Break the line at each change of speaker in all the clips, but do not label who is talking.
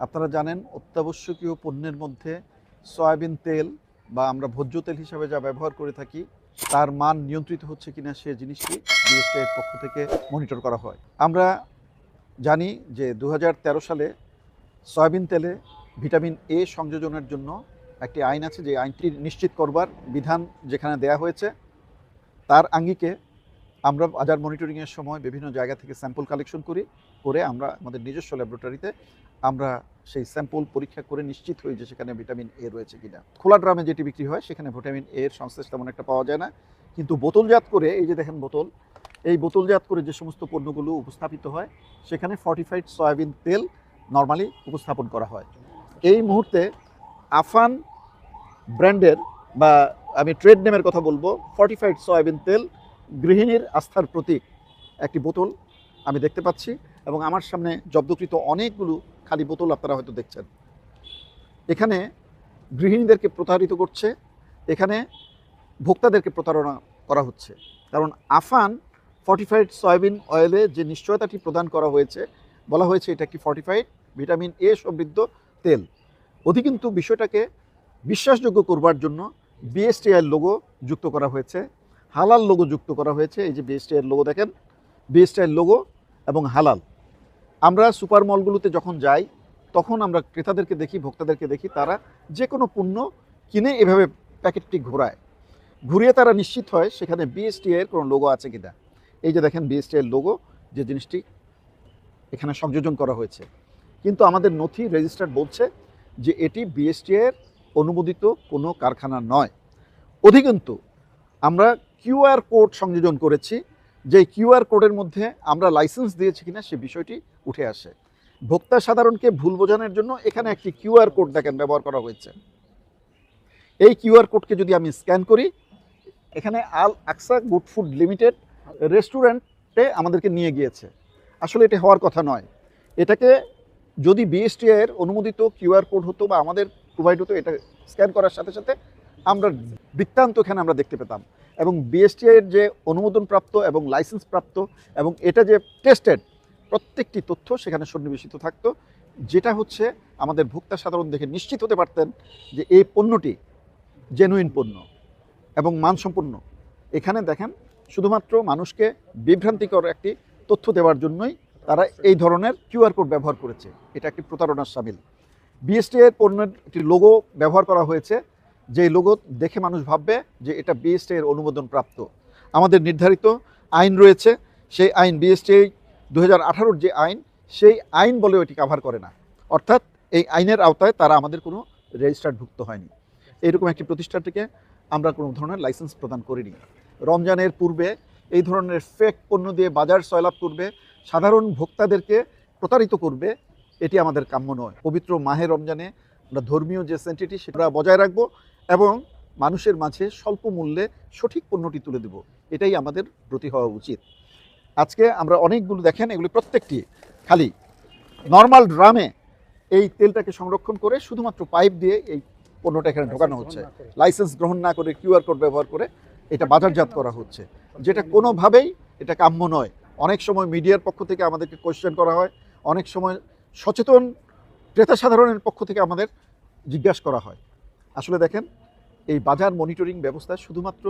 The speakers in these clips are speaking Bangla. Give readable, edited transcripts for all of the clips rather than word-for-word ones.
আপনারা জানেন অত্যাবশ্যকীয় পণ্যের মধ্যে সয়াবিন তেল বা আমরা ভোজ্য তেল হিসাবে যা ব্যবহার করে থাকি তার মান নিয়ন্ত্রিত হচ্ছে কিনা সে জিনিসটি বিএসটিআই এর পক্ষ থেকে মনিটর করা হয়। আমরা জানি যে 2013 সালে সয়াবিন তেলে ভিটামিন এ সংযোজনের জন্য একটি আইন আছে, যে আইনটি নিশ্চিত করবার বিধান যেখানে দেয়া হয়েছে তার আঙ্গিকে আমরা বাজার মনিটরিংয়ের সময় বিভিন্ন জায়গা থেকে স্যাম্পল কালেকশন করে আমরা আমাদের নিজস্ব ল্যাবরেটরিতে আমরা সেই স্যাম্পল পরীক্ষা করে নিশ্চিত হই যে সেখানে ভিটামিন এ রয়েছে কিনা। খোলা ড্রামে যেটি বিক্রি হয় সেখানে ভিটামিন এ এর সংশ্লেষ তেমন একটা পাওয়া যায় না, কিন্তু বোতলজাত করে, এই যে দেখেন বোতল, এই বোতলজাত করে যে সমস্ত পণ্যগুলো উপস্থাপিত হয় সেখানে ফর্টিফাইড সয়াবিন তেল নর্মালি উপস্থাপন করা হয়। এই মুহূর্তে আফান ব্র্যান্ডের, বা আমি ট্রেড নেমের কথা বলবো, ফর্টিফাইড সয়াবিন তেল গৃহিণীর আস্থার প্রতীক একটি বোতল আমি দেখতে পাচ্ছি, এবং আমার সামনে জব্দকৃত অনেকগুলো খালি বোতল আপনারা হয়তো দেখছেন। এখানে গৃহিণীদেরকে প্রতারিত করছে, এখানে ভোক্তাদেরকে প্রতারণা করা হচ্ছে। কারণ আফান ফর্টিফাইড সয়াবিন অয়েলে যে নিশ্চয়তাটি প্রদান করা হয়েছে, বলা হয়েছে এটা কি ফর্টিফাইড ভিটামিন এ সমৃদ্ধ তেল। অধিকন্তু বিষয়টাকে বিশ্বাসযোগ্য করবার জন্য বিএসটিআই লোগো যুক্ত করা হয়েছে, হালাল লোগো যুক্ত করা হয়েছে। এই যে বিএসটিআই লোগো দেখেন, বিএসটিআই লোগো এবং হালাল। আমরা সুপার মলগুলোতে যখন যাই তখন আমরা ক্রেতাদেরকে দেখি, ভোক্তাদেরকে দেখি, তারা যে কোনো পণ্য কিনে এভাবে প্যাকেটটি ঘুরিয়ে তারা নিশ্চিত হয় সেখানে বিএসটিআই এর কোনো লোগো আছে কিনা। এই যে দেখেন বিএসটিআই লোগো, যে জিনিসটি এখানে সংযোজন করা হয়েছে, কিন্তু আমাদের নথি রেজিস্টার বলছে যে এটি বিএসটিআই এর অনুমোদিত কোনো কারখানা নয়। অধিকন্তু আমরা কিউআর কোড সংযোজন করেছি, যে কিউআর কোডের মধ্যে আমরা লাইসেন্স দিয়েছি কিনা সে বিষয়টি উঠে আসে। ভোক্তা সাধারণকে ভুল বোঝানোর জন্য এখানে একটি কিউআর কোড দেখেন ব্যবহার করা হয়েছে। এই কিউআর কোডকে যদি আমি স্ক্যান করি, এখানে আল আকসা গুড ফুড লিমিটেড রেস্টুরেন্টে আমাদেরকে নিয়ে গিয়েছে। আসলে এটা হওয়ার কথা নয়। এটাকে যদি বিএসটিআই এর অনুমোদিত কিউআর কোড হতো বা আমাদের প্রোভাইড হতো, এটা স্ক্যান করার সাথে সাথে আমরা বৃত্তান্ত এখানে আমরা দেখতে পেতাম, এবং বিএসটিআই এর যে অনুমোদনপ্রাপ্ত এবং লাইসেন্স প্রাপ্ত এবং এটা যে টেস্টেড প্রত্যেকটি তথ্য সেখানে সন্নিবেশিত থাকতো, যেটা হচ্ছে আমাদের ভোক্তা সাধারণ দেখে নিশ্চিত হতে পারতেন যে এই পণ্যটি জেনুইন পণ্য এবং মানসম্পন্ন। এখানে দেখেন শুধুমাত্র মানুষকে বিভ্রান্তিকর একটি তথ্য দেওয়ার জন্যই তারা এই ধরনের কিউআর কোড ব্যবহার করেছে। এটা একটি প্রতারণার শামিল। বিএসটিআই এর পণ্যের একটি লোগো ব্যবহার করা হয়েছে, যে লোগো দেখে মানুষ ভাববে যে এটা বিএসটিআই এর অনুমোদন প্রাপ্ত। আমাদের নির্ধারিত আইন রয়েছে, সেই আইন বিএসটিআই 2018 যে আইন, সেই আইন বলেও এটি কাভার করে না। অর্থাৎ এই আইনের আওতায় তারা আমাদের কোনো রেজিস্টার্ডভুক্ত হয়নি। এইরকম একটি প্রতিষ্ঠানটিকে আমরা কোনো ধরনের লাইসেন্স প্রদান করিনি। রমজানের পূর্বে এই ধরনের ফেক পণ্য দিয়ে বাজার সয়লাভ করবে, সাধারণ ভোক্তাদেরকে প্রতারিত করবে, এটি আমাদের কাম্য নয়। পবিত্র মাহে রমজানে আমরা ধর্মীয় যে সেন্টিটি সেটা বজায় রাখবো এবং মানুষের মাঝে স্বল্প মূল্যে সঠিক পণ্যটি তুলে দেব, এটাই আমাদের প্রতি হওয়া উচিত। আজকে আমরা অনেকগুলো দেখেন, এগুলি প্রত্যেকটি খালি নর্মাল ড্রামে এই তেলটাকে সংরক্ষণ করে শুধুমাত্র পাইপ দিয়ে এই পণ্যটা এখানে ঢোকানো হচ্ছে, লাইসেন্স গ্রহণ না করে কিউআর কোড ব্যবহার করে এটা বাজারজাত করা হচ্ছে, যেটা কোনোভাবেই এটা কাম্য নয়। অনেক সময় মিডিয়ার পক্ষ থেকে আমাদেরকে কোয়েশ্চেন করা হয়, অনেক সময় সচেতন ক্রেতা সাধারণের পক্ষ থেকে আমাদের জিজ্ঞাসা করা হয়। আসলে দেখেন, এই বাজার মনিটরিং ব্যবস্থা শুধুমাত্র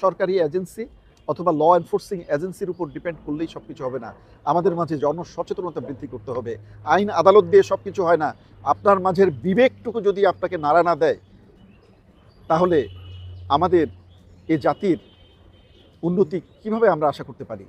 সরকারি এজেন্সি অথবা ল এনফোর্সিং এজেন্সির উপর ডিপেন্ড করলেই সব কিছু হবে না। আমাদের মাঝে জনসচেতনতা বৃদ্ধি করতে হবে। আইন আদালত দিয়ে সব কিছু হয় না। আপনার মাঝের বিবেকটুকু যদি আপনাকে নাড়া না দেয়, তাহলে আমাদের এ জাতির উন্নতি কিভাবে আমরা আশা করতে পারি?